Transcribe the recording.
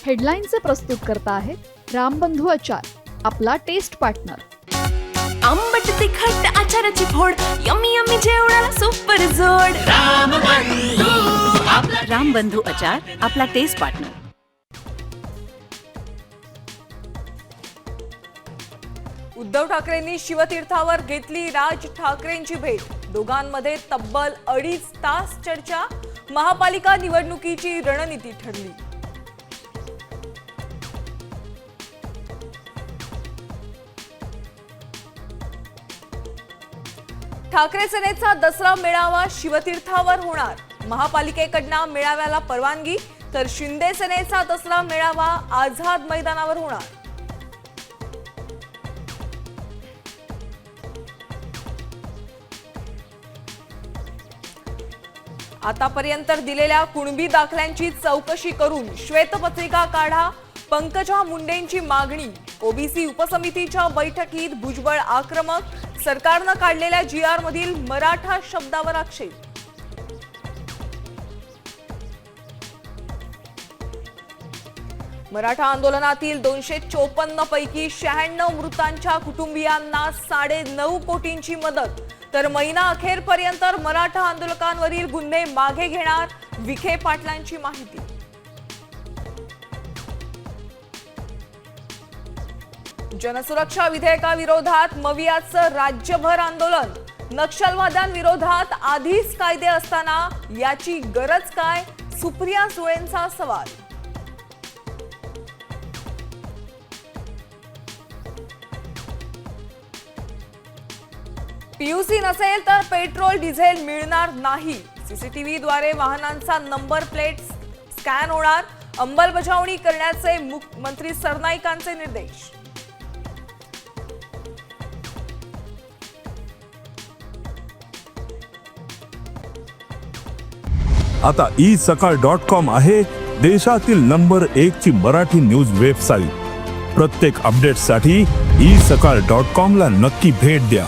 हेडलाईनचे प्रस्तुतकर्ता आहेत रामबंधू आचार, आपला टेस्ट पार्टनर. आंबट तिखट आचाराची फोड, यम्मी यम्मी जेवणाला सुपर जोड. रामबंधू आचार, आपला टेस्ट पार्टनर. उद्धव ठाकरेंनी शिवतीर्थावर घेतली राज ठाकरेंची भेट. दोघांमध्ये तब्बल 2.5 तास चर्चा. महापालिका निवडणुकीची रणनीती ठरली. ठाकरे सेनेचा दसरा मेळावा शिवतीर्थावर होणार. महापालिकेकडून मेळाव्याला परवानगी, तर शिंदे सेनेचा दसरा मेळावा आझाद मैदानावर होणार. आतापर्यंत दिलेल्या कुणबी दाखल्यांची चौकशी करून श्वेतपत्रिका काढा, पंकजा मुंडेंची मागणी. ओबीसी उपसमितीच्या बैठकीत भुजबळ आक्रमक. सरकारनं काढलेल्या GR मधील मराठा शब्दावर आक्षेप. मराठा आंदोलनातील 254 पैकी 96 मृतांच्या कुटुंबियांना 9.5 कोटींची मदत. तर महिना अखेरपर्यंत मराठा आंदोलकांवरील गुन्हे मागे घेणार, विखे पाटलांची माहिती. जनसुरक्षा विधेयकाविरोधात मवियाचं राज्यभर आंदोलन. नक्षलवाद्यांविरोधात आधीच कायदे असताना याची गरज काय, सुप्रिया सुळेंचा सवाल. पीयूसी नसेल तर पेट्रोल डिझेल मिळणार नाही. सीसीटीव्हीद्वारे वाहनांचा नंबर प्लेट स्कॅन होणार. अंमलबजावणी करण्याचे मंत्री सरनाईकांचे निर्देश. आता isakal.com आहे देशातील नंबर 1 ची मराठी न्यूज वेबसाईट. प्रत्येक अपडेटसाठी isakal.com ला नक्की भेट द्या.